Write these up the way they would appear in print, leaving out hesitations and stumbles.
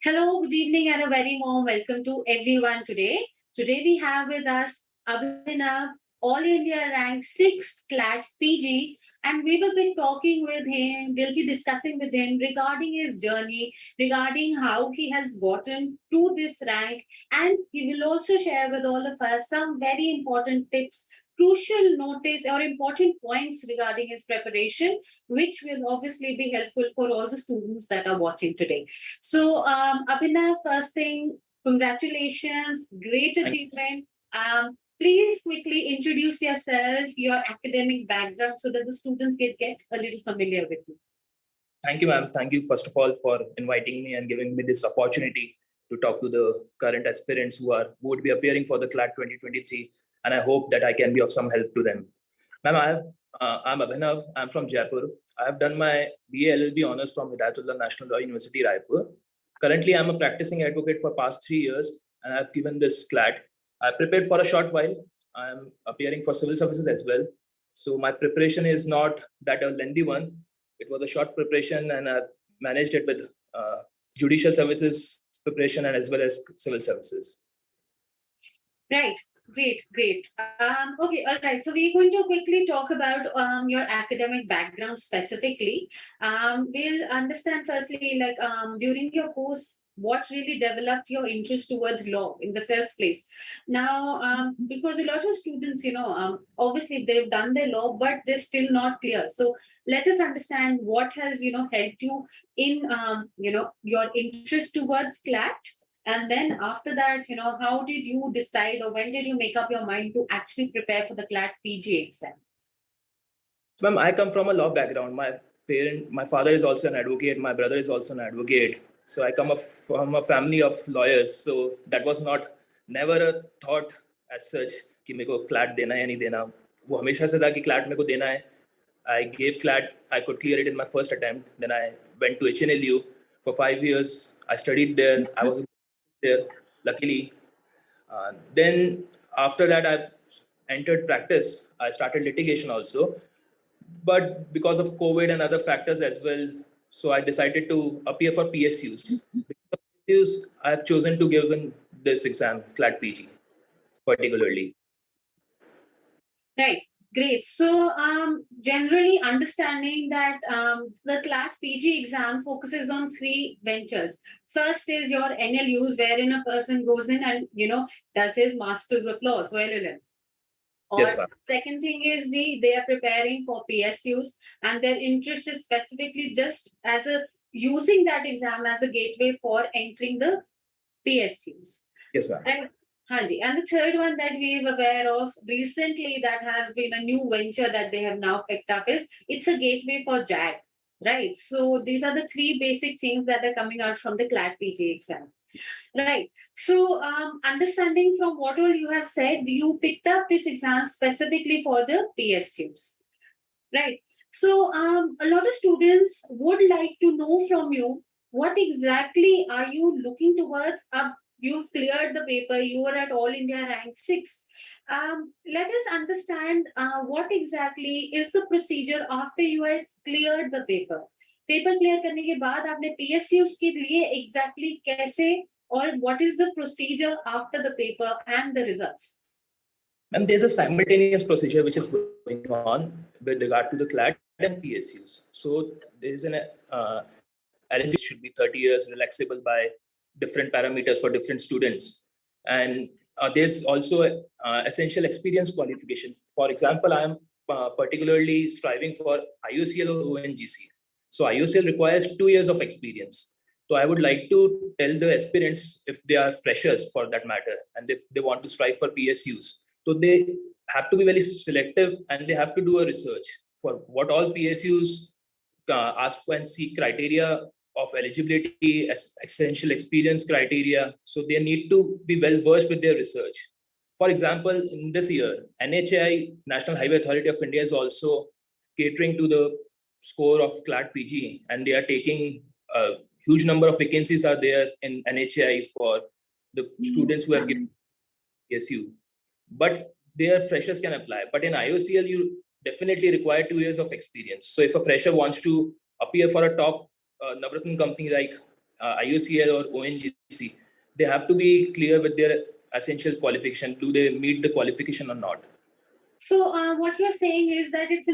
Hello, good evening, and a very warm welcome to everyone today. Today we have with us Abhinav, All India Rank 6 CLAT PG, and we will be talking with him, we'll be discussing with him regarding his journey, regarding how he has gotten to this rank, and he will also share with all of us some very important tips, crucial notice or important points regarding his preparation, which will obviously be helpful for all the students that are watching today. So, Abhinav, first thing, congratulations, great achievement. Please quickly introduce yourself, your academic background, so that the students get a little familiar with you. Thank you, ma'am. Thank you, first of all, for inviting me and giving me this opportunity to talk to the current aspirants who would be appearing for the CLAT 2023, and I hope that I can be of some help to them. Ma'am, I'm Abhinav. I'm from Jaipur. I have done my BA LLB honors from Hidayatullah National Law University, Raipur. Currently, I'm a practicing advocate for past 3 years, and I've given this CLAT. I prepared for a short while. I'm appearing for civil services as well. So my preparation is not that a lengthy one. It was a short preparation, and I've managed it with judicial services preparation and as well as civil services. Right. Great. Okay, all right. So we're going to quickly talk about your academic background specifically. We'll understand firstly, like during your course, what really developed your interest towards law in the first place. Now, because a lot of students, obviously they've done their law, but they're still not clear. So let us understand what has, helped you in, your interest towards CLAT. And then after that, how did you decide or when did you make up your mind to actually prepare for the CLAT PG exam? So, ma'am, I come from a law background. My father is also an advocate. My brother is also an advocate. So I come from a family of lawyers. So that was never a thought as such कि मेरे को CLAT देना है या नहीं देना. वो हमेशा से था कि CLAT मेरे को देना है. I gave CLAT. I could clear it in my first attempt. Then I went to HNLU for 5 years. I studied there. I was there, luckily. Then after that, I entered practice. I started litigation also. But because of COVID and other factors as well, so I decided to appear for PSUs. PSUs, I have chosen to give in this exam, CLAT PG, particularly. Right. Great. So, generally understanding that the CLAT PG exam focuses on 3 ventures. First is your NLUs, wherein a person goes in and, does his Masters of Law, so LLM. Or yes, second thing is they are preparing for PSUs and their interest is specifically just as using that exam as a gateway for entering the PSUs. Yes, ma'am. Right? And the third one that we are aware of recently that has been a new venture that they have now picked up is it's a gateway for JAG, right? So these are the 3 basic things that are coming out from the CLAT PG exam. Right. So understanding from what all you have said, you picked up this exam specifically for the PSUs. Right. So a lot of students would like to know from you, what exactly are you looking towards? You've cleared the paper, you are at All India Rank 6. Let us understand what exactly is the procedure after you had cleared the paper. Paper clear करने के बाद आपने PSUs के लिए exactly कैसे or what is the procedure after the paper and the results? And there's a simultaneous procedure which is going on with regard to the CLAT and PSUs. So there's an eligibility should be 30 years, relaxable by different parameters for different students. And there's also essential experience qualification. For example, I am particularly striving for IOCL or ONGC. So IOCL requires 2 years of experience. So I would like to tell the aspirants, if they are freshers for that matter, and if they want to strive for PSUs, so they have to be very selective and they have to do a research for what all PSUs ask for and seek criteria of eligibility, essential experience criteria. So they need to be well versed with their research. For example, in this year, NHAI, National Highway Authority of India, is also catering to the score of CLAT PG, and they are taking a huge number of vacancies are there in NHAI for the students who have given PSU. But their freshers can apply. But in IOCL, you definitely require 2 years of experience. So if a fresher wants to appear for a top Navratna company like IOCL or ONGC, they have to be clear with their essential qualification. Do they meet the qualification or not? So what you're saying is that it's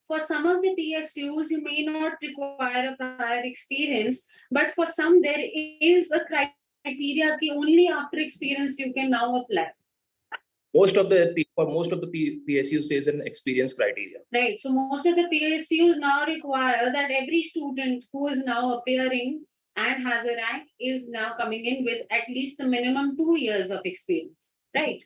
for some of the PSUs, you may not require a prior experience, but for some there is a criteria that only after experience you can now apply. For most of the PSUs, there is an experience criteria. Right. So most of the PSUs now require that every student who is now appearing and has a rank is now coming in with at least a minimum 2 years of experience. Right.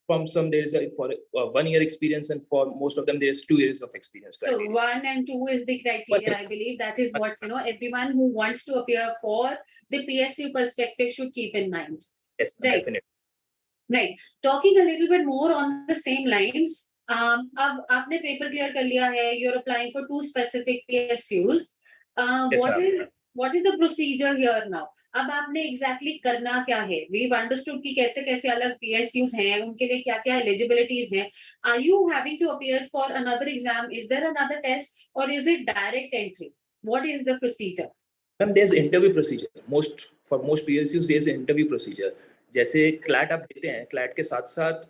From some there is for 1 year experience, and for most of them there is 2 years of experience criteria. So 1 and 2 is the criteria. I believe that is what everyone who wants to appear for the PSU perspective should keep in mind. Yes, right. Definitely. Right. Talking a little bit more on the same lines. अब आपने paper clear कर लिया है. You're applying for 2 specific PSUs. Yes, what is the procedure here now? अब आपने exactly करना क्या है? We've understood कि कैसे कैसे अलग PSUs हैं, उनके लिए क्या क्या eligibilities हैं. Are you having to appear for another exam? Is there another test, or is it direct entry? What is the procedure? Ma'am, there's interview procedure. For most PSUs, there's interview procedure. जैसे CLAT आप देखते हैं, CLAT के साथ साथ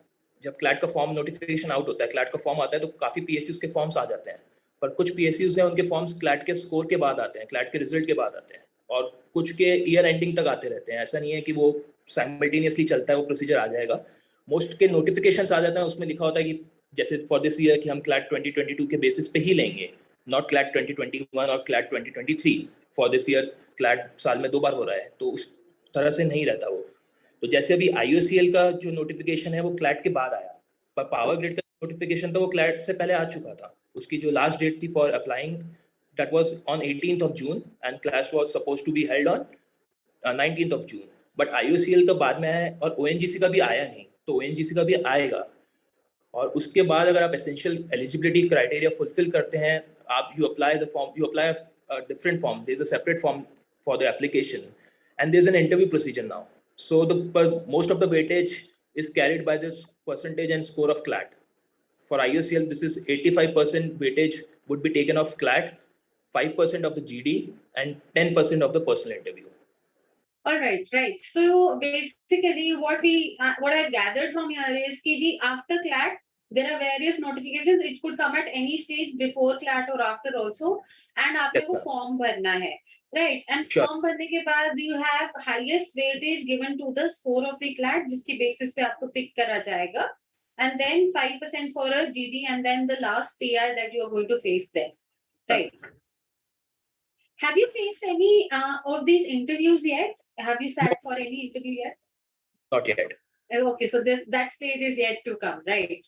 जब CLAT का form notification out होता है, क्लैट का फॉर्म आता है, तो काफी PSUs के फॉर्म्स आ जाते हैं. पर कुछ PSUs हैं, उनके फॉर्म्स क्लैट के स्कोर के बाद आते हैं, क्लैट के रिजल्ट के बाद आते हैं, और कुछ के ईयर एंडिंग तक आते रहते हैं. ऐसा नहीं है कि वो साइमल्टेनियसली चलता है, वो प्रोसीजर आ जाएगा. मोस्ट के नोटिफिकेशंस आ जाते हैं, उसमें लिखा होता है कि जैसे फॉर दिस ईयर कि हम क्लैट 2022 के बेसिस पे ही लेंगे, नॉट क्लैट 2021 और CLAT 2023. For this year CLAT साल में 2 बार हो रहा है, तो उस तरह से नहीं रहता वो. तो जैसे अभी IOCL का जो नोटिफिकेशन है वो क्लैट के बाद आया, पर पावर ग्रिड का नोटिफिकेशन था वो क्लैट से पहले आ चुका था. उसकी जो लास्ट डेट थी for applying, that was on 18th of June and class was supposed to be held on 19th of June. But IOCL का बाद में है और ONGC का भी आया नहीं, तो ONGC का भी आएगा. और उसके बाद अगर आप एसेंशियल एलिजिबिलिटी क्राइटेरिया फुलफिल करते हैं, आप you apply a different form. There's a separate form for the application, and there's an interview procedure now. So most of the weightage is carried by this percentage and score of CLAT. For IOCL, this is 85% weightage would be taken off CLAT, 5% of the GD, and 10% of the personal interview. All right. So basically, what I've gathered from here is कि after CLAT, there are various notifications. It could come at any stage before CLAT or after also, and आपको वो form भरना है, right? And form भरने के बाद you have highest weightage given to the score of the CLAT, जिसकी basis पे आपको pick करा जाएगा, and then 5% for a GD, and then the last PR that you are going to face there, right? Have you faced any of these interviews yet? Have you sat for any interview yet? Not yet. Okay, so that stage is yet to come, right?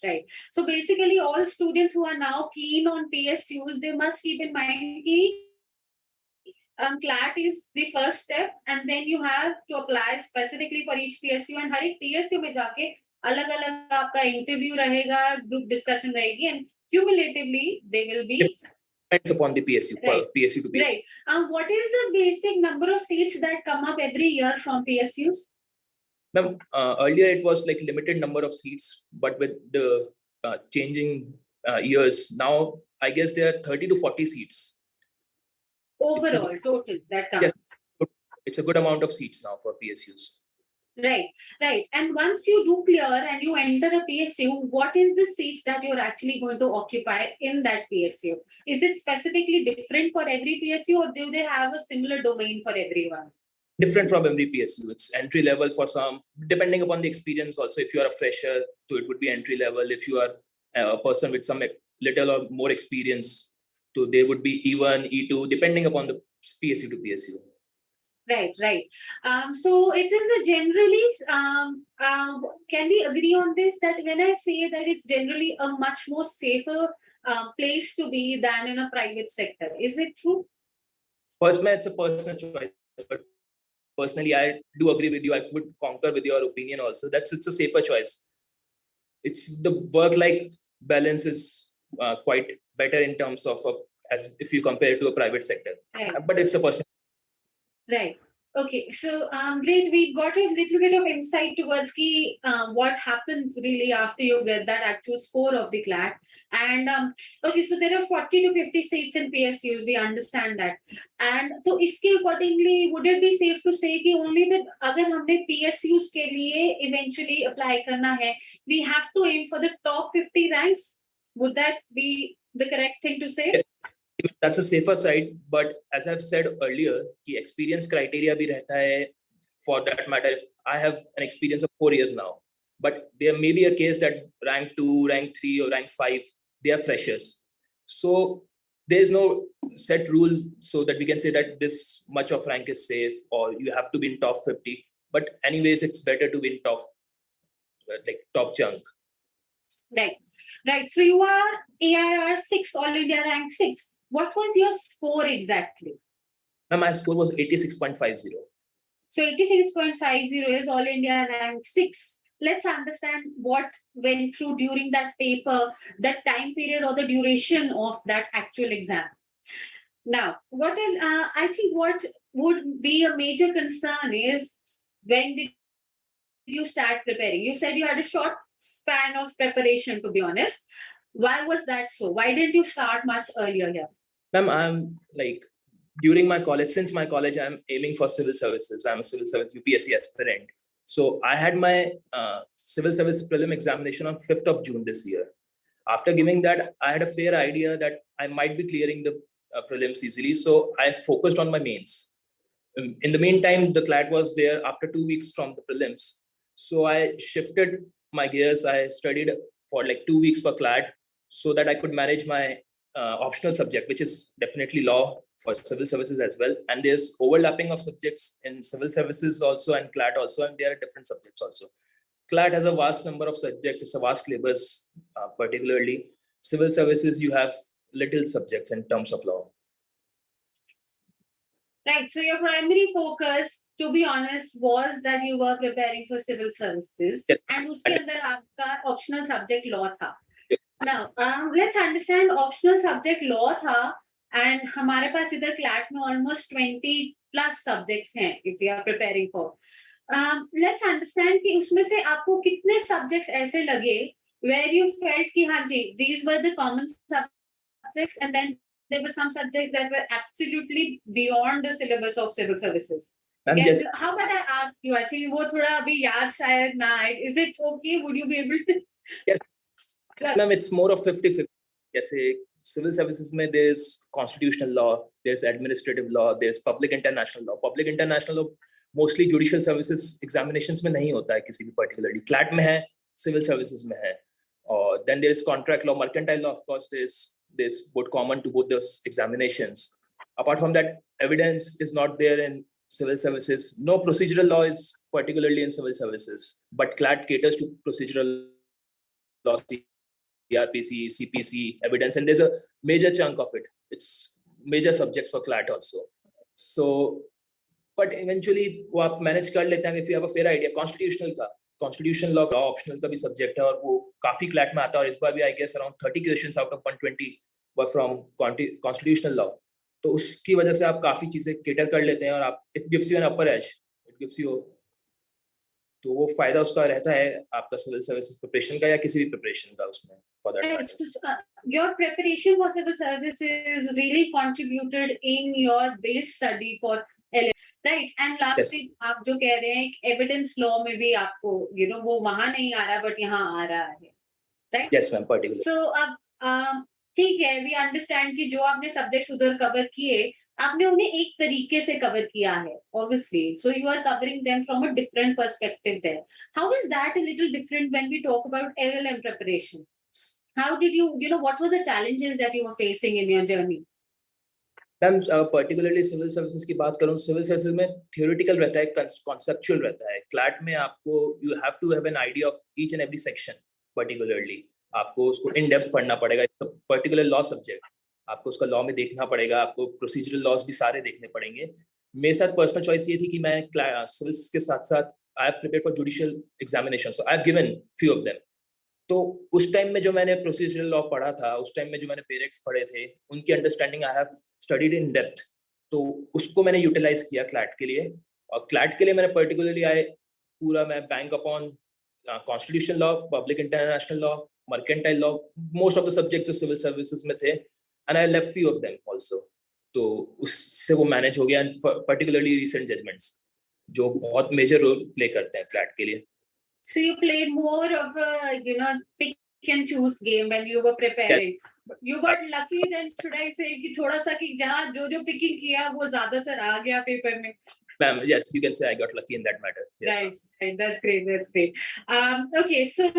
So basically, all students who are now keen on PSUs, they must keep in mind that CLAT is the first step, and then you have to apply specifically for each PSU, and हर एक PSU में जाके अलग-अलग आपका interview रहेगा, group discussion रहेगी, and cumulatively they will be. Depends upon the PSU, PSU to PSU. Right. What is the basic number of seats that come up every year from PSUs? Ma'am, earlier it was like limited number of seats, but with the changing years, now I guess there are 30 to 40 seats. Overall, total that comes. Yes, it's a good amount of seats now for PSUs. Right. And once you do clear and you enter a PSU, what is the seat that you're actually going to occupy in that PSU? Is it specifically different for every PSU, or do they have a similar domain for everyone? Different from every PSU. It's entry level for some, depending upon the experience also. If you are a fresher, so it would be entry level. If you are a person with some little or more experience, so they would be E1, E2, depending upon the PSU to PSU. Right. So it is a generally, can we agree on this, that when I say that it's generally a much more safer place to be than in a private sector, is it true? Personally, it's a personal choice, but personally, I do agree with you. I would concur with your opinion also. It's a safer choice. It's the work-life balance is quite better in terms of as if you compare it to a private sector. Right. But it's a personal. Right. Okay, so great. We got a little bit of insight towards what happens really after you get that actual score of the CLAT. And okay, so there are 40 to 50 seats in PSUs. We understand that. And so, इसके accordingly, would it be safe to say कि only that अगर हमने PSUs के लिए eventually apply करना है, we have to aim for the top 50 ranks? Would that be the correct thing to say? That's a safer side, but as I've said earlier, the experience criteria bhi rehta hai. For that matter, if I have an experience of 4 years now, but there may be a case that rank 2, rank 3, or rank 5, they are freshers. So there is no set rule so that we can say that this much of rank is safe or you have to be in top 50. But anyways, it's better to be in top chunk. Right. So you are AIR 6, All India rank 6. What was your score exactly? My score was 86.50. So 86.50 is All India rank 6. Let's understand what went through during that paper, that time period or the duration of that actual exam. Now, I think what would be a major concern is when did you start preparing? You said you had a short span of preparation, to be honest. Why was that so? Why didn't you start much earlier here? Ma'am, I'm during my college, since my college, I'm aiming for civil services. I'm a civil service UPSC aspirant. So I had my civil service prelim examination on 5th of June this year. After giving that, I had a fair idea that I might be clearing the prelims easily. So I focused on my mains. In the meantime, the CLAT was there after 2 weeks from the prelims. So I shifted my gears. I studied for 2 weeks for CLAT so that I could manage my optional subject, which is definitely law for civil services as well. And there's overlapping of subjects in civil services also and CLAT also, and there are different subjects also. CLAT has a vast number of subjects. It's a vast syllabus, particularly. Civil services, you have little subjects in terms of law. Right. So your primary focus, to be honest, was that you were preparing for civil services. Yes. And uske andar aapka optional subject law tha. Yes. Now, let's understand optional subject law tha, and हमारे पास इधर CLAT में almost 20 plus subjects हैं if we are preparing for. Let's understand कि उसमें से आपको कितने subjects ऐसे लगे where you felt कि हाँ जी, these were the common subjects, and then there were some subjects that were absolutely beyond the syllabus of civil services. How about I ask you? I think वो थोड़ा अभी याद शायद ना आए. Is it okay? Would you be able to? Yes. Ma'am, it's more of 50-50. जैसे civil services में there's constitutional law, there's administrative law, there's public international law. Public international law mostly judicial services examinations में नहीं होता है किसी भी particularly. CLAT में है, civil services में है. Or then there's contract law, mercantile law. Of course, there's both common to both those examinations. Apart from that, evidence is not there in civil services. No procedural law is particularly in civil services, but CLAT caters to procedural law, CRPC, CPC, evidence, and there's a major chunk of it. It's major subjects for CLAT also. So, but eventually, वो आप manage कर लेते हैं if you have a fair idea. Constitutional law का optional का भी subject है और वो काफी CLAT में आता है और इस बार भी I guess around 30 questions out of 120 were from constitutional law. तो उसकी वजह से आप काफी चीजें cater कर लेते हैं और आप it gives you an upper edge. It gives you तो वो फायदा उसका रहता है आपका civil services preparation का या किसी भी preparation का उसमें for that matter. Your preparation for civil services really contributed in your base study for right. And lastly, आप जो कह रहे हैं evidence law में भी आपको वो वहां नहीं आ रहा but यहाँ आ रहा है, right? Yes, ma'am, particularly. So अब ठीक है, we understand कि जो आपने subjects उधर cover किए, आपने उन्हें एक तरीके से cover किया है, obviously. So you are covering them from a different perspective there. How is that a little different when we talk about LLM preparation? How did what were the challenges that you were facing in your journey? Ma'am particularly civil services की बात करूं, civil services में theoretical रहता है, conceptual रहता है. CLAT में आपको you have to have an idea of each and every section. Particularly आपको उसको इन डेप्थ पढ़ना पड़ेगा. पर्टिकुलर लॉ सब्जेक्ट, आपको उसका लॉ में देखना पड़ेगा, आपको प्रोसीजरल लॉज भी सारे देखने पड़ेंगे. मेरे साथ पर्सनल चॉइस ये थी कि मैं सिविल्स के साथ साथ I have prepared for judicial examination, so I have given few of them. तो उस टाइम में जो मैंने प्रोसीजरल लॉ पढ़ा था, उस टाइम में जो मैंने पेरेक्स पढ़े थे, उनकी understanding I have studied in depth. तो उसको मैंने यूटिलाइज किया क्लैट के लिए. और क्लैट के लिए मैंने पर्टिकुलरली मैं bank upon constitution law, public international law, mercantile law, most of the subject जो सिविल सर्विसेज में थे, and I left few of them also. तो उससे वो मैनेज हो गया, एंड पर्टिकुलरली रिसेंट जजमेंट्स जो बहुत मेजर रोल प्ले करते हैं क्लैट के लिए। So you played more of a, pick and choose game when you were preparing. You got lucky then, should I say, कि थोड़ा सा कि जहाँ जो picking किया वो ज्यादातर आ गया पेपर में. Ma'am, yes, you can say I got lucky in that matter. Yes, right, that's great. Okay, so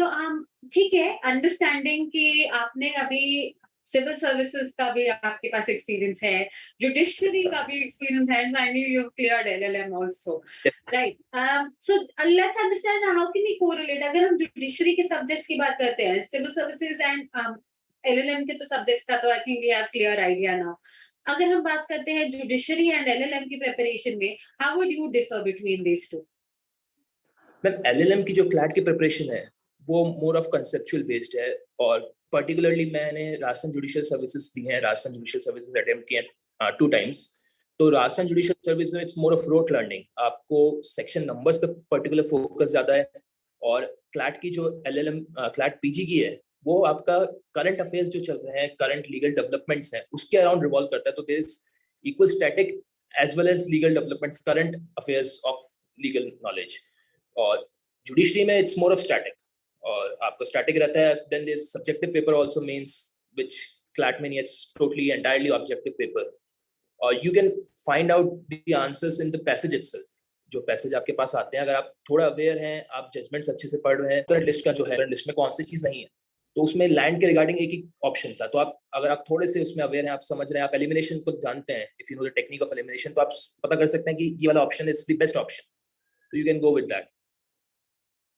ठीक है, understanding कि आपने अभी सिविल सर्विसेज का भी आपके पास एक्सपीरियंस है, जुडिशरी का भी एक्सपीरियंस है, and I knew you cleared LLM also, right? So let's understand how can we correlate. अगर हम जुडिशरी के सब्जेक्ट्स की बात करते हैं, सिविल सर्विसेज एंड एलएलएम के तो सब्जेक्ट्स का तो I think we have clear idea now. अगर हम बात करते हैं जुडिशरी एंड एलएलएम की प्रिपरेशन में, how would you differ between these two? Ma'am, LLM की जो क्लैट की प्रिपरेशन है वो मोर ऑफ कंसेप्चुअल बेस्ड है, और पर्टिकुलरली मैंने राजस्थान जुडिशियल सर्विसेज दी हैं, राजस्थान जुडिशियल सर्विसेज अटेम्प्ट किए हैं 2 times. तो राजस्थान जुडिशियल सर्विस में it's more of rote learning, आपको सेक्शन नंबर्स पे पर्टिकुलर फोकस ज्यादा है, और क्लैट की जो एलएलएम क्लैट पीजी की है वो आपका करंट अफेयर्स जो चल रहे हैं, करंट लीगल डेवलपमेंट्स हैं, उसके अराउंड रिवॉल्व करता है. तो there is equal static as well as legal developments, current affairs of legal knowledge. और जुडिशरी में इट्स मोर ऑफ स्टैटिक, और आपका स्टैटिक रहता है. Then there is subjective paper also mains, which CLAT में it's totally entirely objective paper, और you can find out the answers in the passage itself. जो passage आपके पास आते हैं, अगर आप थोड़ा अवेयर हैं, आप जजमेंट्स अच्छे से पढ़ रहे हैं, करंट लिस्ट का जो है, करंट लिस्ट में कौन सी चीज नहीं है, तो उसमें लैंड के रिगार्डिंग एक ही ऑप्शन था. तो आप अगर आप थोड़े से उसमें अवेयर हैं, आप समझ रहे हैं, आप एलिमिनेशन को जानते हैं, if you know the technique of elimination, तो आप पता कर सकते हैं कि ये वाला option is the best option, तो you can go with that.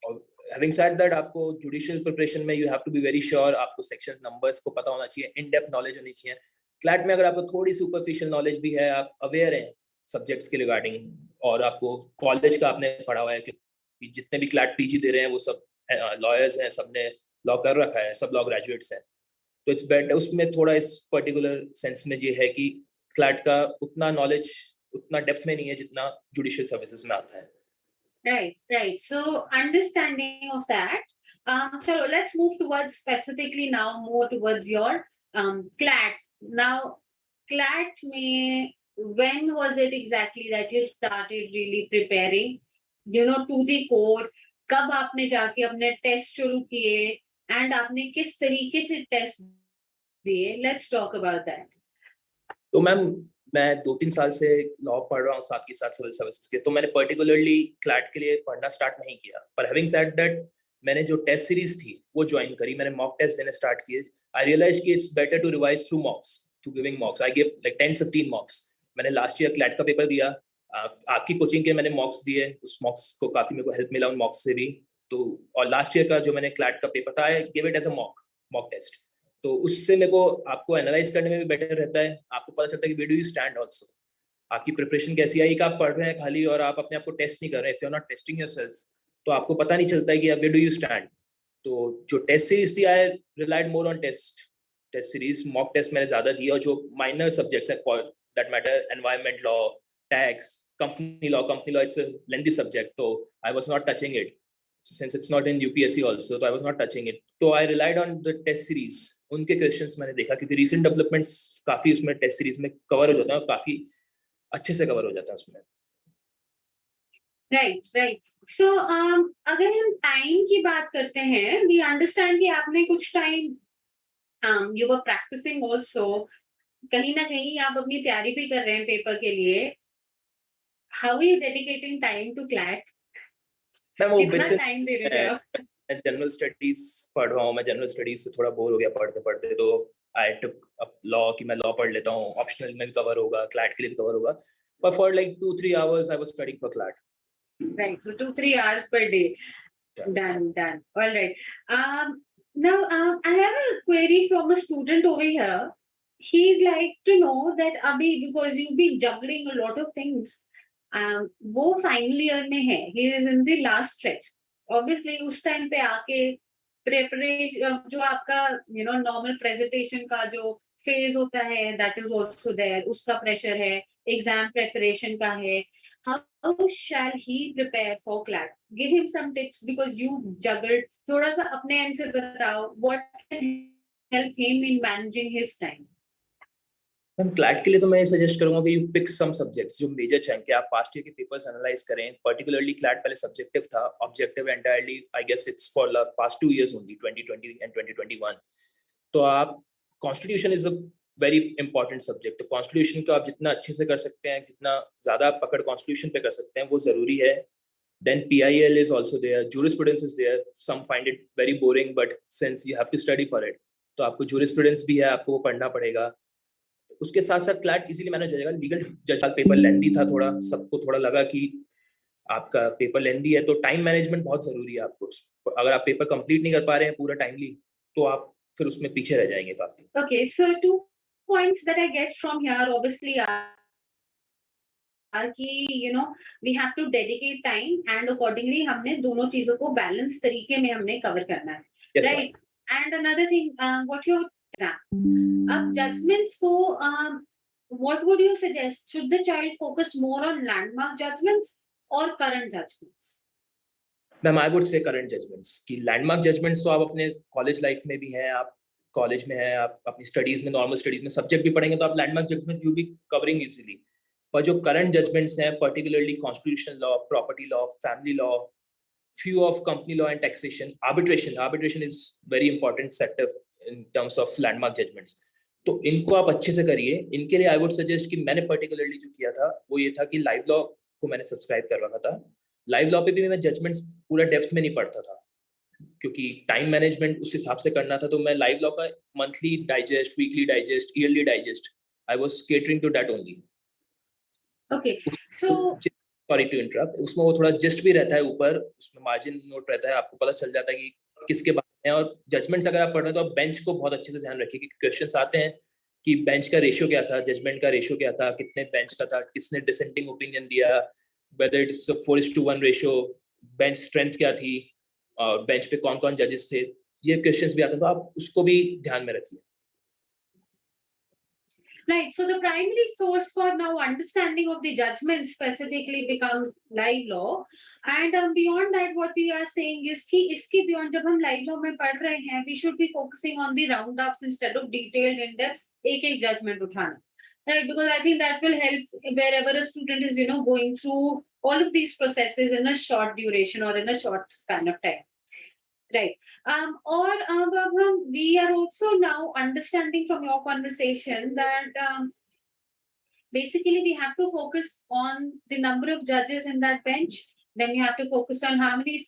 और हैविंग सेड दैट, आपको जुडिशियल प्रिपरेशन में you have to be very sure, आपको सेक्शन नंबर्स को पता होना चाहिए, इन डेप्थ नॉलेज होनी चाहिए. क्लैट में अगर आपको थोड़ी सुपरफिशियल नॉलेज भी है, आप अवेयर हैं सब्जेक्ट्स के रिगार्डिंग, और आपको कॉलेज का आपने पढ़ा हुआ है कि जितने भी क्लैट पीजी दे रहे हैं वो सब लॉयर्स हैं, सबने लॉ कर रखा है, सब लॉ ग्रेजुएट्स हैं, तो इट्स बेटर. उसमें थोड़ा इस पर्टिकुलर सेंस में ये है कि क्लैट का उतना नॉलेज उतना डेप्थ में नहीं है जितना जुडिशियल सर्विसेज में आता है. Right. So understanding of that. So let's move towards specifically now more towards your CLAT. Now, CLAT में when was it exactly that you started really preparing, to the core? कब आपने जाके अपने test शुरू किए, एंड आपने किस तरीके से टेस्ट दिए? Let's talk about that. तो मैम, मैं 2-3 साल से लॉ पढ़ रहा हूँ, साथ के साथ सिविल सर्विसेज के, तो मैंने पर्टिकुलरली क्लैट के लिए पढ़ना स्टार्ट नहीं किया. पर हैविंग सेड दैट, मैंने जो टेस्ट सीरीज थी वो ज्वाइन करी, मैंने मॉक टेस्ट देने स्टार्ट किए. आई रियलाइज कि it's better to revise through mocks, through giving mocks. I give like 10-15 mocks. मैंने लास्ट ईयर क्लैट का पेपर दिया, आपकी कोचिंग के मैंने मॉक्स दिए, उस मॉक्स को काफी मेरे को हेल्प मिला उन मॉक्स से भी. तो और लास्ट ईयर का जो मैंने क्लैट का पेपर था, I give it as a mock test. तो उससे मेरे को आपको एनालाइज करने में भी बेटर रहता है, आपको पता चलता है कि where do you stand also, आपकी प्रिपरेशन कैसी आई, कि आप पढ़ रहे हैं खाली और आप अपने आप को टेस्ट नहीं कर रहे. If you are not testing yourself, तो आपको पता नहीं चलता है कि वेयर डू यू स्टैंड. तो जो टेस्ट सीरीज थी, I relied more on test series. Mock test मैंने ज्यादा दिया, और जो माइनर सब्जेक्ट्स है for that matter, environment law, tax, company law it's a lengthy subject, तो I was not touching it since it's not in UPSC also, so I was not touching it. So I relied on the test series. उनके questions मैंने देखा, क्योंकि recent developments काफी उसमें test series में cover हो जाता है, और काफी अच्छे से cover हो जाता है उसमें. Right. So अगर हम टाइम की बात करते हैं, we understand कि आपने कुछ time you were practicing also, कहीं ना कहीं आप अपनी तैयारी भी कर रहे हैं पेपर के लिए. How are you dedicating time to CLAT? कितना टाइम दे रहे थे आप? जनरल स्टडीज पढ़ रहा हूँ, मैं जनरल स्टडीज से थोड़ा बोर हो गया पढ़ते पढ़ते, तो आई टुक अप लॉ, कि मैं लॉ पढ़ लेता हूँ, ऑप्शनल में भी कवर होगा, क्लैट के लिए भी कवर होगा. But for like 2-3 hours, I was studying for CLAT. Right, so 2-3 hours per day. Yeah. Done. All right. Now, I have a query from a student over here. He'd like to know that Abhi, because you've been juggling a lot of things, वो final year में है, he is in the last stretch. Obviously, उस time पे आके preparation, जो आपका normal presentation का जो phase होता है, that is also there, उसका pressure है, exam preparation का है. How shall he prepare for CLAT? Give him some tips because you juggled. थोड़ा सा अपने end से बताओ, what can help him in managing his time? Ma'am CLAT के लिए तो मैं सजेस्ट करूंगा कि यू पिक सम सब्जेक्ट्स जो मेजर चंक है, आप पास्ट ईयर के पेपर्स एनालाइज करें. पर्टिकुलरली क्लैट पहले सब्जेक्टिव था, objective entirely I guess it's for the past 2 years only, 2020 and 2021. तो आप constitution is a very important subject. तो कॉन्स्टिट्यूशन को आप जितना अच्छे से कर सकते हैं, जितना ज्यादा आप पकड़ कॉन्स्टिट्यूशन पे कर सकते हैं, वो जरूरी है. Then PIL is also there, jurisprudence is there. Some find it very boring, but since you have to study for it, तो आपको jurisprudence भी है, आपको वो पढ़ना पड़ेगा. उसके साथ साथ क्लैट इजीली मैनेज हो जाएगा. लीगल जज पेपर लेंथी था थोड़ा, सबको थोड़ा लगा कि आपका पेपर लेंथी है, तो टाइम मैनेजमेंट बहुत जरूरी है आपको. अगर आप पेपर कंप्लीट नहीं कर पा रहे हैं पूरा टाइमली, तो आप फिर उसमें पीछे रह जाएंगे काफी. Okay, so 2 points that I get from here obviously are कि you know we have to dedicate time and accordingly हमने दोनों चीजों को बैलेंस तरीके में हमने कवर करना है. Yes, right? And another thing, what your अब judgments को what would you suggest? Should the child focus more on landmark judgments or current judgments? Ma'am I would say current judgments. कि landmark judgments तो आप अपने college life में भी हैं, आप कॉलेज में हैं, आप अपनी स्टडीज में, नॉर्मल स्टडीज में सब्जेक्ट भी पढ़ेंगे, तो आप landmark judgment you be covering easily. पर जो करंट जजमेंट्स हैं, particularly constitutional law, property law, family law, few of company law and taxation, arbitration is very important sector in terms of landmark judgments. तो इनको आप अच्छे से करिए. इनके लिए आई वुड सजेस्ट कि मैंने पर्टिकुलरली जो किया था वो ये था कि लाइव लॉ को मैंने सब्सक्राइब कर रखा था. लाइव लॉ पे भी मैं जजमेंट्स पूरा डेप्थ में नहीं पढ़ता था, क्योंकि टाइम मैनेजमेंट उस हिसाब से करना था. तो मैं लाइव लॉ का monthly digest, weekly digest, yearly digest, I was catering to that only. Okay, so sorry to interrupt. उसमें वो थोड़ा जस्ट भी रहता है ऊपर, उसमें मार्जिन नोट रहता है, आपको पता चल जाता है कि किसके बारे में. और जजमेंट्स अगर आप पढ़ रहे हैं तो आप बेंच को बहुत अच्छे से ध्यान रखिए कि क्वेश्चंस आते हैं कि बेंच का रेशियो क्या था, जजमेंट का रेशियो क्या था, कितने बेंच का था, किसने डिसेंटिंग ओपिनियन दिया, whether it is 4:1 ratio, bench strength क्या थी, और बेंच पे कौन कौन जजेस थे. ये क्वेश्चंस भी आते हैं, तो आप उसको भी ध्यान में रखिए. Right. So the primary source for now understanding of the judgment specifically becomes live law. And beyond that, what we are saying is कि इसके beyond जब हम live law में पढ़ रहे हैं, we should be focusing on the roundups instead of detailed in depth एक judgment उठाना. Right, because I think that will help wherever a student is, you know, going through all of these processes in a short duration or in a short span of time. Right. We are also now understanding from your conversation that basically we have to focus on the number of judges in that bench. Then we have to focus on how many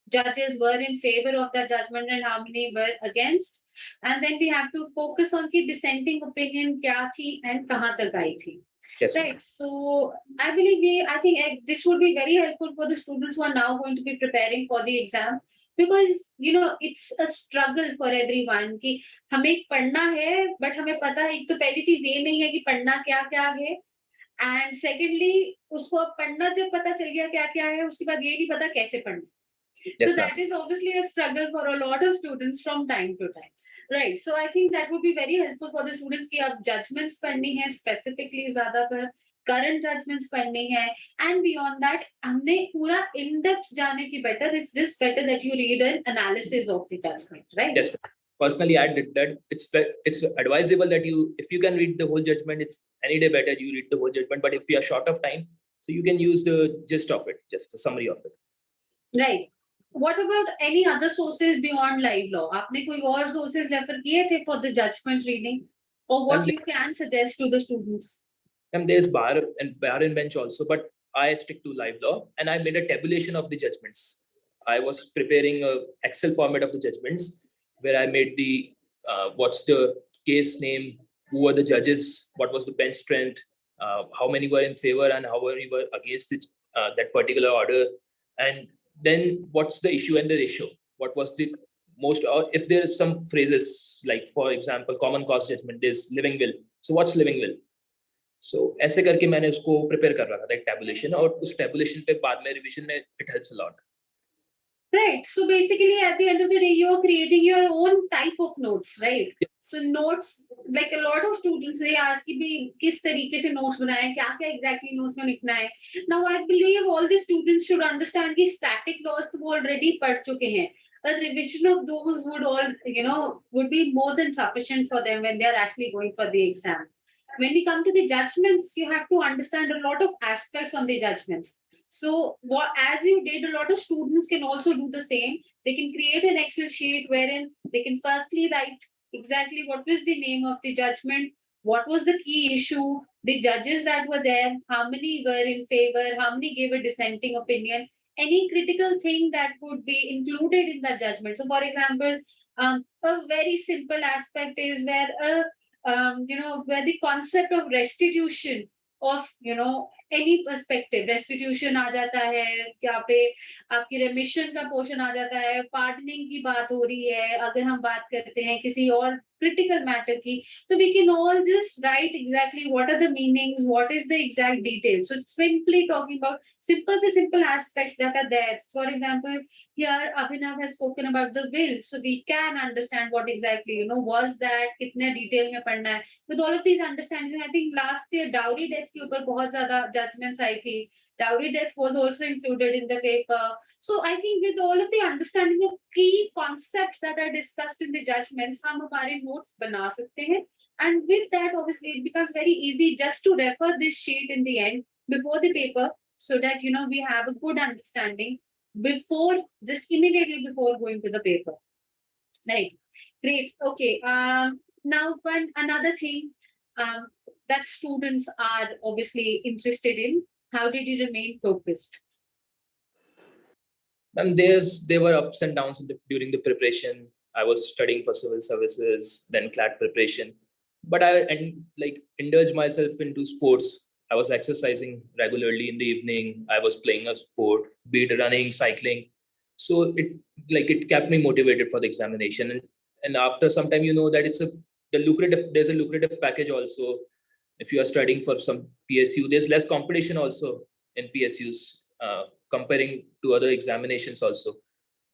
judges were in favor of that judgment and how many were against. And then we have to focus on the dissenting opinion kya thi and kahan tak aayi thi. Yes, right. So I believe I think this would be very helpful for the students who are now going to be preparing for the exam. Because you know it's a struggle for everyone कि हमें पढ़ना है, but हमें पता है एक तो पहली चीज ये नहीं है कि पढ़ना क्या क्या है, and secondly उसको पढ़ना जब पता चल गया क्या क्या है, उसके बाद ये नहीं पता कैसे पढ़ना. Yes, so that is obviously a struggle for a lot of students from time to time. Right. So I think that would be very helpful for the students कि अब judgments पढ़नी है specifically ज्यादातर, current judgments पढ़नी है, and beyond that हमने पूरा in depth जाने की better, it's just better that you read an analysis of the judgment, right? Yes. Personally, I did that. It's advisable that if you can read the whole judgment, it's any day better you read the whole judgment. But if you are short of time, so you can use the gist of it, just a summary of it. Right. What about any other sources beyond live law? आपने कोई और sources refer किए थे for the judgment reading, or what you can suggest to the students? And there's bar and bench also, but I stick to live law, and I made a tabulation of the judgments. I was preparing a Excel format of the judgments where I made the what's the case name, who were the judges, what was the bench strength, how many were in favor and how many were against that particular order, and then what's the issue and the ratio, what was the most, or if there are some phrases like for example common cause judgment, there's living will, so what's living will. So ऐसे करके मैंने उसको prepare कर रखा था एक tabulation, और उस tabulation पे बाद में रिवीजन में it helps a lot. Right. So basically, at the end of the day, you are creating your own type of notes, right? So notes, like a lot of students, they ask कि भी किस तरीके से notes बनाएं, क्या क्या exactly notes में लिखना है. Now I believe all the students should understand कि static laws तो वो already पढ़ चुके हैं. A revision of those would would be more than sufficient for them when they are actually going for the exam. When we come to the judgments, you have to understand a lot of aspects on the judgments. So, what as you did, a lot of students can also do the same. They can create an Excel sheet wherein they can firstly write exactly what was the name of the judgment, what was the key issue, the judges that were there, how many were in favor, how many gave a dissenting opinion, any critical thing that could be included in that judgment. So, for example, a very simple aspect is where where the concept of restitution of any perspective, restitution आ जाता है, यहाँ पे आपकी रेमिशन का portion आ जाता है, पार्टनिंग की बात हो रही है, अगर हम बात करते हैं किसी और critical matter की, तो we can all just write exactly what are the meanings, what is the exact details. So simply talking about simple aspects that are there. For example, here Abhinav has spoken about the will, so we can understand what exactly was that, कितने detail में पढ़ना है. With all of these understandings, I think last year dowry death के ऊपर बहुत ज़्यादा judgments आई थी. Dowry death was also included in the paper. So I think with all of the understanding of key concepts that are discussed in the judgments, हम हमारे notes बना सकते हैं. And with that, obviously, it becomes very easy just to refer this sheet in the end before the paper, so that we have a good understanding before, just immediately before going to the paper. Right. Great. Okay. Now, another thing that students are obviously interested in, how did you remain focused? And there were ups and downs during the preparation. I was studying for civil services, then CLAT preparation, but I indulged myself into sports. I was exercising regularly in the evening. I was playing a sport, be it running, cycling. So it kept me motivated for the examination. And after some time, that there's a lucrative package also. If you are studying for some PSU, there's less competition also in PSUs comparing to other examinations also.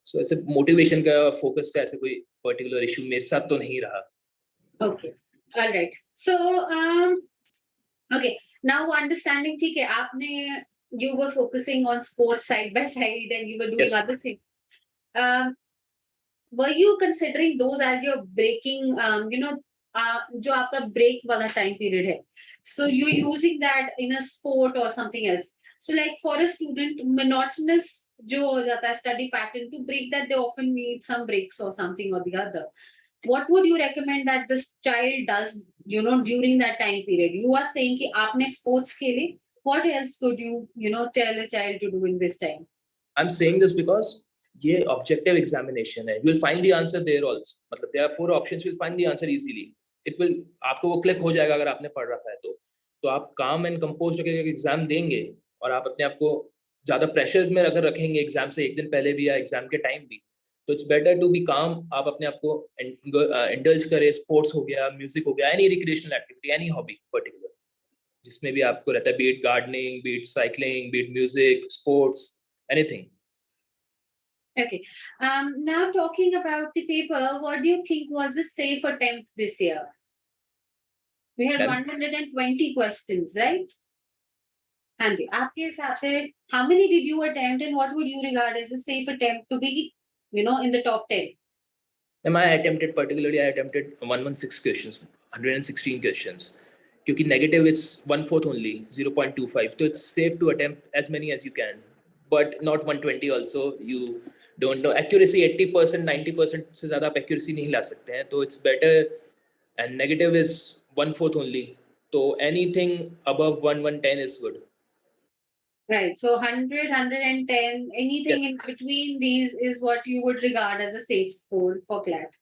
So ऐसे motivation का focus का ऐसे कोई particular issue मेरे साथ तो नहीं रहा. Okay, all right. So okay, now understanding ठीक है, आपने you were focusing on sports side by side and you were doing other things. Were you considering those as your breaking, जो आपका break वाला time period है? So you're using that in a sport or something else. So like for a student, monotonous जो हो जाता है study pattern, to break that, they often need some breaks or something or the other. What would you recommend that this child does, during that time period? You are saying कि आपने sports खेले. What else could you, tell a child to do in this time? I'm saying this because ये objective examination है. You will find the answer there also. मतलब there are 4 options. You will find the answer easily. It will आपको वो click हो जाएगा अगर आपने पढ़ रखा है तो आप calm and composed होकर एग्जाम देंगे और आप अपने आप को ज़्यादा प्रेशर में अगर रखेंगे एग्जाम से एक दिन पहले भी या एग्जाम के टाइम भी, तो इट्स बेटर टू बी काम. आप अपने आप को इंडल्ज करें. स्पोर्ट्स हो गया, म्यूजिक हो गया, any recreational activity, any hobby particular जिसमें भी आपको रहता है, be it gardening, be it cycling, be it music, sports, anything. Okay. Now talking about the paper, what do you think was the safe attempt this year? We had 120 questions, right? हाँ जी, आपके हिसाब से how many did you attempt and what would you regard as a safe attempt to be, in the top 10? I attempted 116 questions, 116 questions. क्योंकि negative it's 1/4 only, 0.25. So it's safe to attempt as many as you can, but not 120 also. You don't know accuracy 80%, 90% से ज़्यादा आप accuracy नहीं ला सकते हैं. तो it's better, and negative is 1/4 only. So anything above 110 is good. Right. So 100, 110, anything in between these is what you would regard as a safe score for CLAT.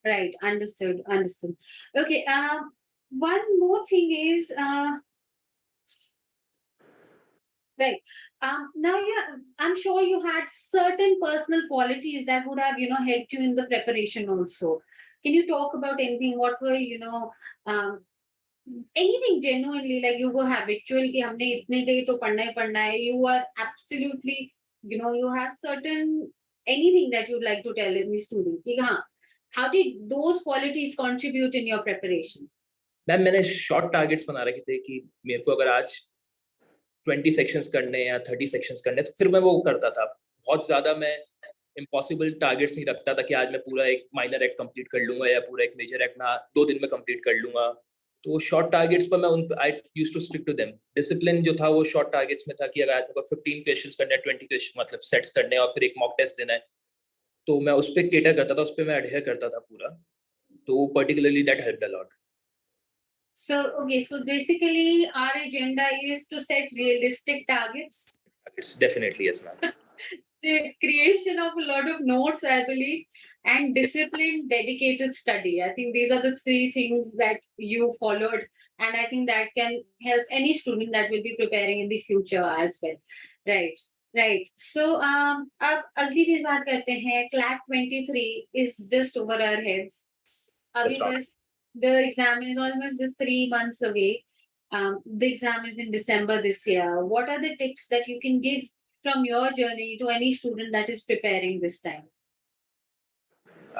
Right. Understood. Okay. One more thing is, right. Now, yeah, I'm sure you had certain personal qualities that would have, helped you in the preparation also. Can you talk about anything? What were, anything genuinely, like you were habitual कि हमने इतने देर तो पढ़ना ही पढ़ना है. You are absolutely, you have certain anything that you'd like to tell any student? How did those qualities contribute in your preparation? Ma'am मैंने short targets बना रखे थे कि मेरे को अगर आज 20 सेक्शंस करने या 30 सेक्शंस करने, तो फिर मैं वो करता था. बहुत ज्यादा मैं इम्पॉसिबल टारगेट्स नहीं रखता था कि आज मैं पूरा एक माइनर एक्ट कंप्लीट कर लूंगा या पूरा एक मेजर एक्ट ना 2 दिन में कंप्लीट कर लूंगा. तो शॉर्ट टारगेट्स पर मैं I used to stick to them. Discipline जो था वो शॉर्ट टारगेट्स में था कि अगर आज मेरे को 15 क्वेश्चंस करने हैं, 20 क्वेश्चन मतलब सेट्स करने हैं और फिर एक मॉक टेस्ट देना है, तो मैं उस पर केटर करता था, उस पर मैं अडहेयर करता था पूरा. तो particularly that helped a lot. So, okay, so basically our agenda is to set realistic targets. It's definitely, yes, ma'am. The creation of a lot of notes, I believe, and disciplined, dedicated study. I think these are the 3 things that you followed, and I think that can help any student that will be preparing in the future as well. Right. Right. So, अब अगली चीज बात करते हैं. CLAT 23 is just over our heads. अभी बस the exam is almost just 3 months away. The exam is in December this year. What are the tips that you can give from your journey to any student that is preparing this time?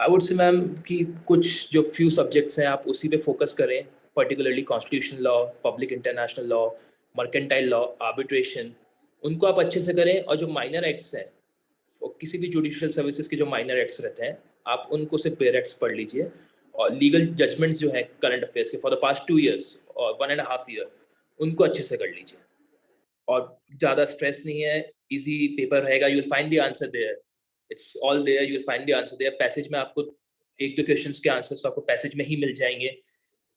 I would say, ma'am, कि कुछ जो few subjects हैं आप उसी पे focus करें, particularly constitutional law, public international law, mercantile law, arbitration, उनको आप अच्छे से करें. और जो minor acts हैं, किसी भी judicial services के जो minor acts रहते हैं, आप उनको सिर्फ bare acts पढ़ लीजिए. और लीगल जजमेंट्स जो है करंट अफेयर्स के फॉर द पास्ट 2 years और 1.5 year, उनको अच्छे से कर लीजिए. और ज़्यादा स्ट्रेस नहीं है, इजी पेपर रहेगा. You will find the answer there, it's all there, you will find the answer there. Passage में आपको 1-2 क्वेश्चंस के आंसर्स तो आपको पैसेज में ही मिल जाएंगे.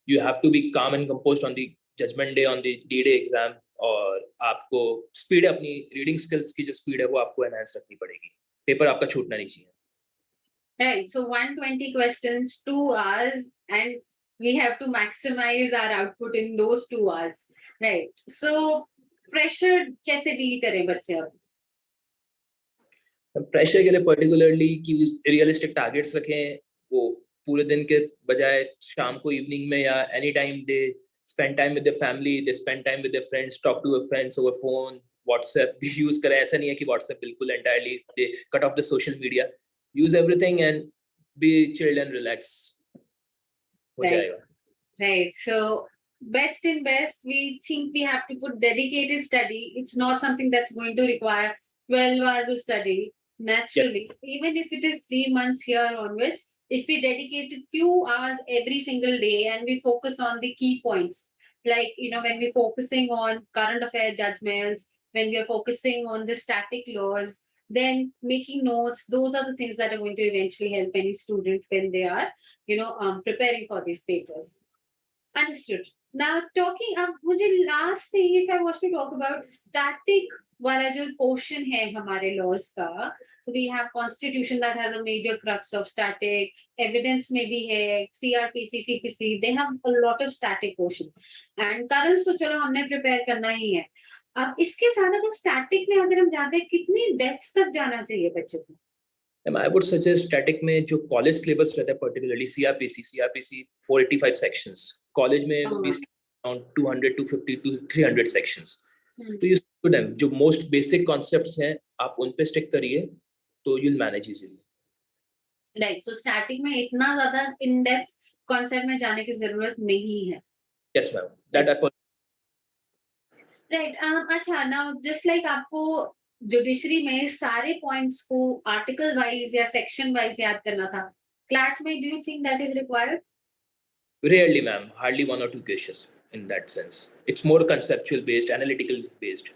You have to be calm and composed on the judgment day, on the D-Day exam. और आपको स्पीड, अपनी रीडिंग स्किल्स की जो स्पीड है वो आपको एनहांस रखनी पड़ेगी. पेपर आपका छूटना नहीं चाहिए. Right. So 120 questions, 2 hours, and we have to maximize our output in those 2 hours. Right. So pressure कैसे deal करें बच्चे अब? प्रेशर के लिए पर्टिकुलरली कि रियलिस्टिक टारगेट्स रखें. वो पूरे दिन के बजाय शाम को, इवनिंग में या any time they spend time with their family, they spend time with their friends, talk to their friends over phone, WhatsApp भी यूज करें. ऐसा नहीं है कि व्हाट्सएप बिल्कुल entirely they cut off the social media. Use everything and be chilled and relax. हो जाएगा. Right. So best in best, we think we have to put dedicated study. It's not something that's going to require 12 hours of study naturally. Yeah. Even if it is 3 months here onwards, if we dedicated few hours every single day and we focus on the key points, like, when we're focusing on current affair judgments, when we are focusing on the static laws, then making notes, those are the things that are going to eventually help any student when they are, preparing for these papers. Understood. Now, talking up, मुझे last thing, if I was to talk about static वाला जो portion है हमारे laws का, so we have constitution that has a major crux of static, evidence में भी है, CRPC, CPC, they have a lot of static portion, and currents तो चलो हमने prepare करना ही है. अब इसके साथ अगर static में अगर हम जाते हैं, कितनी depth तक जाना चाहिए बच्चों को? I would suggest static में जो college syllabus रहता है, particularly CRPC 485 sections. College में we around 200, 250 to 300 sections. तो you to them जो most basic concepts हैं, आप उन पे stick करिए, तो you'll manage easily. Right. So static में इतना ज़्यादा in depth concept में जाने की ज़रूरत नहीं है. Yes, ma'am. That Right. अच्छा, now just like आपको जुडिशरी में सारे पॉइंट्स को आर्टिकल वाइज या सेक्शन वाइज याद करना था, क्लैट में do you think that is required? Rarely, ma'am. Hardly 1 or 2 cases in that sense. It's more conceptual based, analytical based.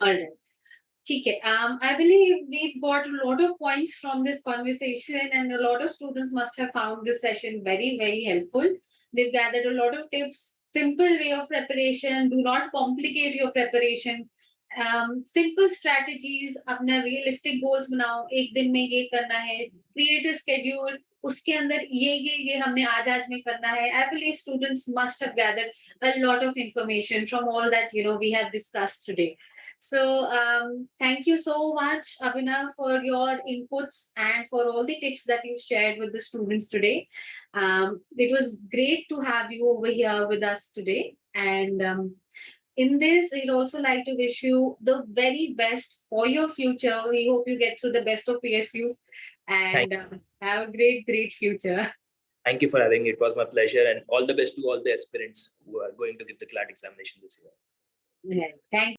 All right. ठीक है. I believe we've got a lot of points from this conversation, and a lot of students must have found this session very, very helpful. They've gathered a lot of tips, simple way of preparation, do not complicate your preparation. Simple strategies, अपना realistic goals बनाओ, एक दिन में ये करना है, create a schedule, उसके अंदर ये हमने आज में करना है. I believe students must have gathered a lot of information from all that we have discussed today. So thank you so much, Abhinav, for your inputs and for all the tips that you shared with the students today. It was great to have you over here with us today, and in this, we'd also like to wish you the very best for your future. We hope you get through the best of PSUs Thank, and have a great, great future. thank you for having me. It was my pleasure, and all the best to all the aspirants who are going to give the CLAT examination this year. Yeah. Thank